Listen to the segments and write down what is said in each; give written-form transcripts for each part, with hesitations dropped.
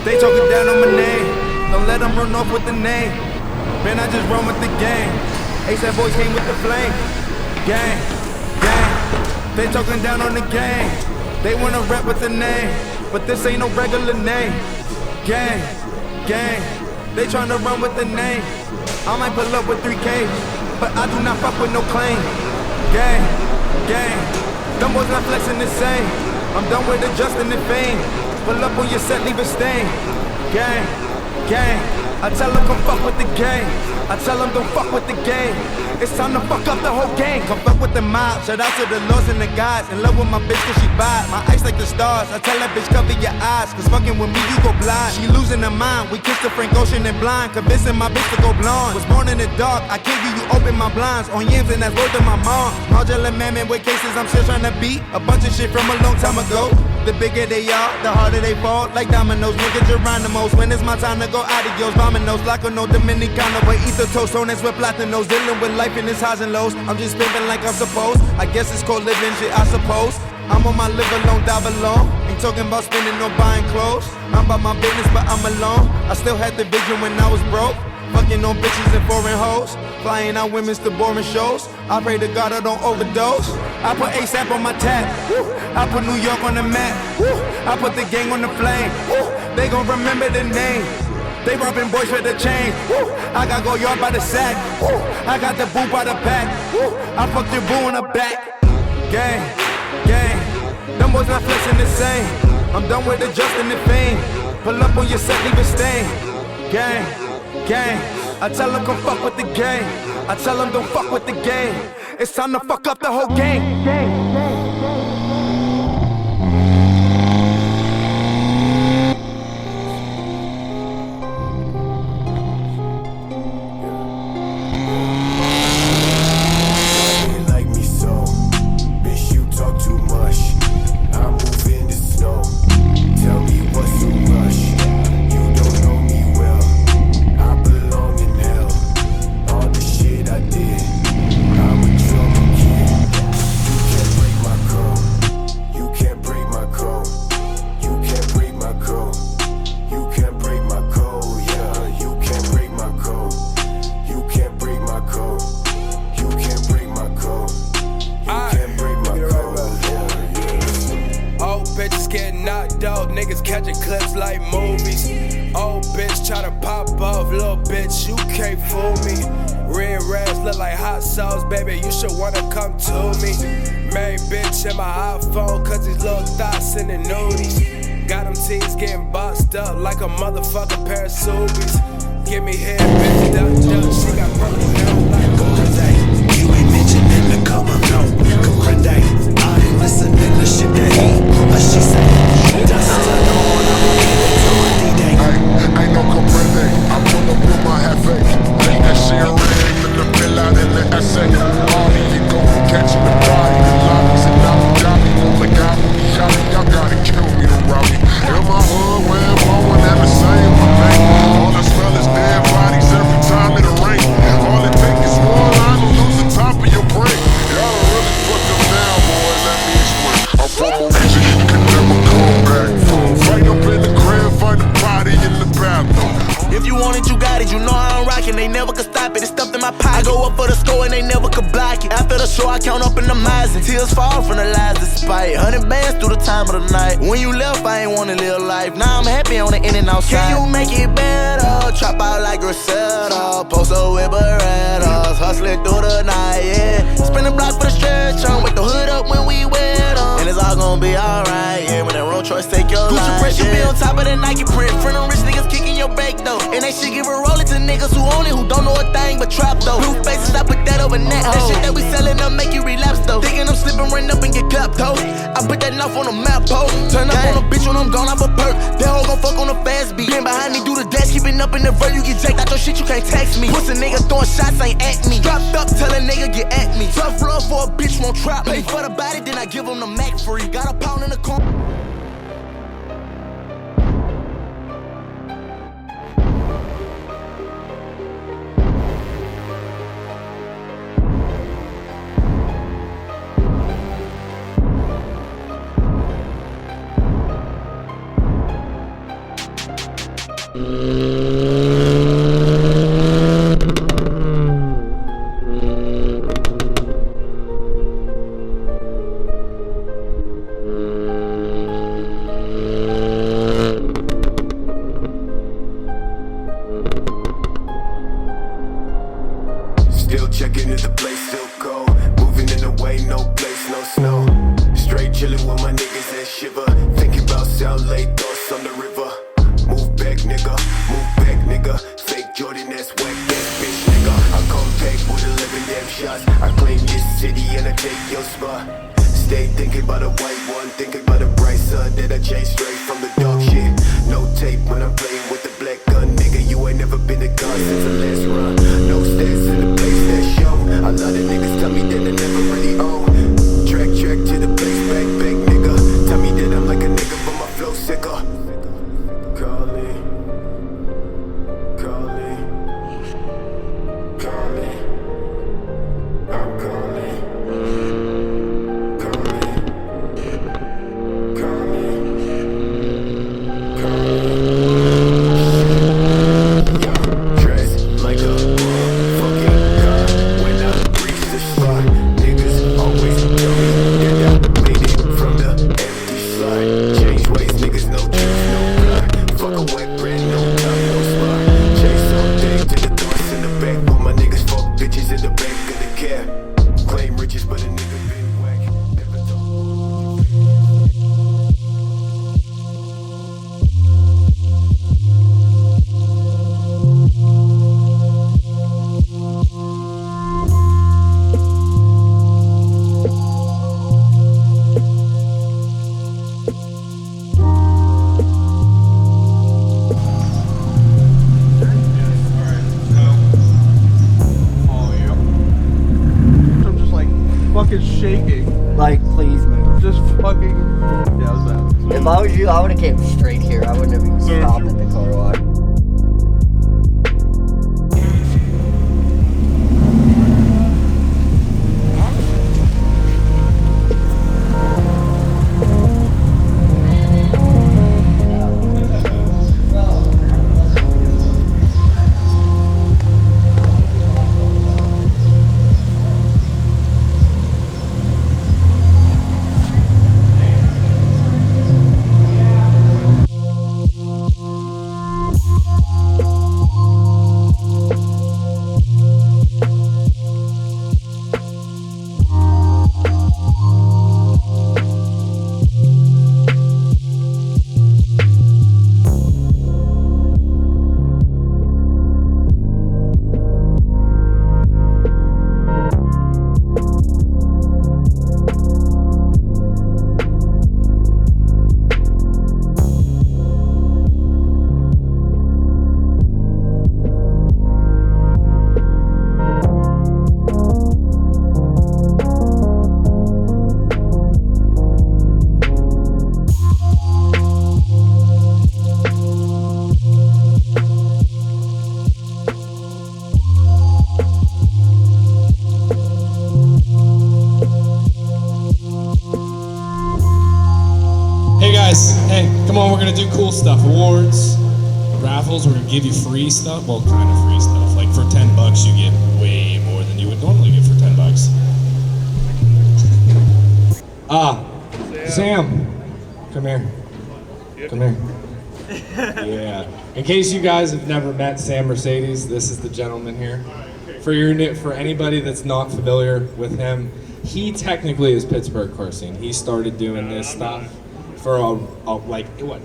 They talking down on my name, don't let them run off with the name. Man, I just run with the game. ASAP boys came with the flame. Gang, gang. They talking down on the game. They wanna rap with the name, but this ain't no regular name. Gang, gang. They tryna run with the name. I might pull up with 3K, but I do not fuck with no claim. Gang, gang. Them boys not flexing the same. I'm done with adjusting the fame. Pull up on your set, leave a stain. Gang, gang. I tell them come fuck with the game. I tell them don't fuck with the game. It's time to fuck up the whole gang. Come fuck with the mob. Shout out to the lords and the gods. In love with my bitch cause she vibe. My eyes like the stars. I tell that bitch cover your eyes, cause fucking with me you go blind. She losing her mind. We kissed the Frank Ocean and blind. Convincing my bitch to go blonde. Was born in the dark. I can't give you open my blinds. On yams and that's word to my mom. Marjorie Mammon with cases I'm still trying to beat. A bunch of shit from a long time ago. The bigger they are, the harder they fall. Like dominoes, nigga Geronimo's. When it's my time to go adios, vominos. Like a no Dominicano, but eat the toast. On that's with platinos. Dealing with life in its highs and lows. I'm just pimping like I'm supposed. I guess it's called living shit, I suppose. I'm on my live alone, die alone. Ain't talking about spending or buying clothes. I'm about my business, but I'm alone. I still had the vision when I was broke. Fucking on bitches and foreign hoes. Flying out women's to boring shows. I pray to God I don't overdose. I put ASAP on my tab. I put New York on the map. I put the gang on the flame. They gon' remember the name. They robbing boys for the chain. I got go yard by the sack. I got the boo by the pack. I fucked your boo in the back. Gang, gang. Them boys not flexing the same. I'm done with adjusting the fame. Pull up on your set, leave a stain. Gang, gang. I tell them come fuck with the game. I tell them don't fuck with the game. It's time to fuck up the whole game. Niggas catching clips like movies. Old bitch try to pop off, little bitch, you can't fool me. Red rags look like hot sauce, baby, you should wanna come to me. Main bitch in my iPhone, cause these little thoughts in the nudies. Got them teens getting boxed up like a motherfucking pair of Subies. Give me head, bitch, duck, she got purple hair like CodeRED. You ain't mentioning the color, no, Kkomprende. I ain't listening to shit that she say. Ain't no Kkomprende, I'm pull up with my half fake. Take that shit ring, let the bill out in the essay. All you go from catching the body, the lobbies and Abu Dhabi, on the guy, my pocket. I go up for the score and they never could block it. After the show, I count up in the miles and tears fall from the lies despite 100 bands through the time of the night. When you left, I ain't wanna live life. Now I'm happy on the in and outside. Can you make it better? Trap out like Griselda, post up with Berettas, hustling through the night, yeah. Spin the block for the stretch on, wake the hood up when we wet on. And it's all gonna be alright, yeah. When that road choice take your life, Gucci print should be on top of the Nike print. Friend them rich niggas kicking your back though, and they shit give a roll to niggas who own it, who don't know a thing but trap though. Blue faces, I put that over net. That shit that we sellin' up make you relapse though. Thinking I'm slipping, run up and get clapped though. I put that knife on the map, ho. Turn up on a bitch when I'm gone, I'm a perk. That hoe gon' fuck on the fast beat. Been behind me, do the dash, keeping up in the vert. You get jacked out your shit, you can't text me. Pussy nigga throwing shots, ain't at me. Dropped up, tell a nigga get at me. Tough love for a bitch, won't trap me. Pay for the body, then I give him the Mac free. Got a pound in the corner. Still checking if the place still cold. Moving in the way, no place, no snow. Straight chilling with my niggas and shiver. Thinking about South Lake, thoughts on the river. Move back, nigga, move back, nigga. Fake Jordan, that's whack, that bitch, nigga. I come back with 11 damn shots. I claim this city and I take your spot. Stay thinking about a white one, thinking about a bright sun that I changed straight from the dark shit. No tape when I'm playing with the black gun, nigga. You ain't never been a gun since the last run. No stats in the place that show. A lot of niggas tell me that I never really own. Track to the place, back, nigga. Tell me that I'm like a nigga, but my flow sicker. Call me, call me, call me. I'm calling. Call me, call me, call me. Dress like a fucking car. When I reach the spot, niggas always tell me that I made it from the empty slide. Change ways, niggas no choose, no fly. Fuck a wet brand, no top, no spot. Chase all day to the thoughts in the back. Put my niggas fuck bitches in the back of the cab. Claim riches, but a nigga been whack. Never told. I'm just like fucking shaking. Like, please move. Just fucking. Yeah, what's that? If I was you, I would have came straight here. I wouldn't have even stopped at the car wash. guys, hey, come on, we're gonna do cool stuff. Awards, raffles, we're gonna give you free stuff. Well, kind of free stuff. Like like for $10 you get way more than you would normally get for $10. Sam, come here. Come here. Yeah. In case you guys have never met Sam Mercedes, this is the gentleman here. For anybody that's not familiar with him, he technically is Pittsburgh car scene. He started doing this stuff for like what,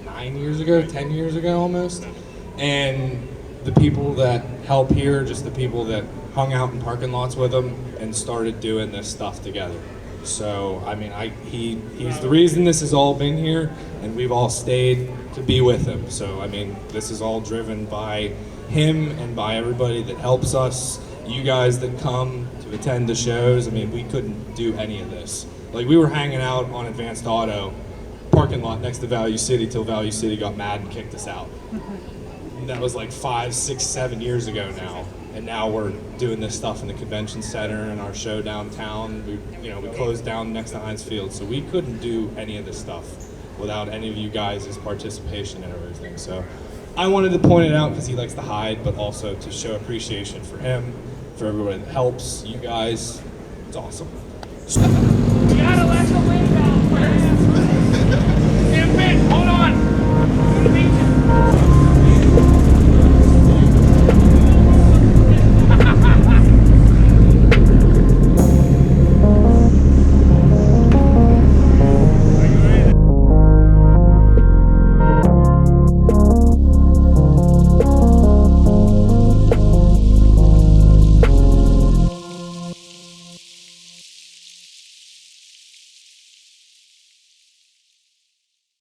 9 years ago, 10 years ago almost. And the people that help here, just the people that hung out in parking lots with him and started doing this stuff together. So, I mean, he's the reason this has all been here, and we've all stayed to be with him. So, I mean, this is all driven by him and by everybody that helps us, you guys that come to attend the shows. I mean, we couldn't do any of this. Like, we were hanging out on Advanced Auto parking lot next to Value City till Value City got mad and kicked us out. And that was like 5, 6, 7 years ago now. And now we're doing this stuff in the convention center and our show downtown. We closed down next to Heinz Field, so we couldn't do any of this stuff without any of you guys' participation and everything. So I wanted to point it out because he likes to hide, but also to show appreciation for him, for everybody that helps you guys. It's awesome.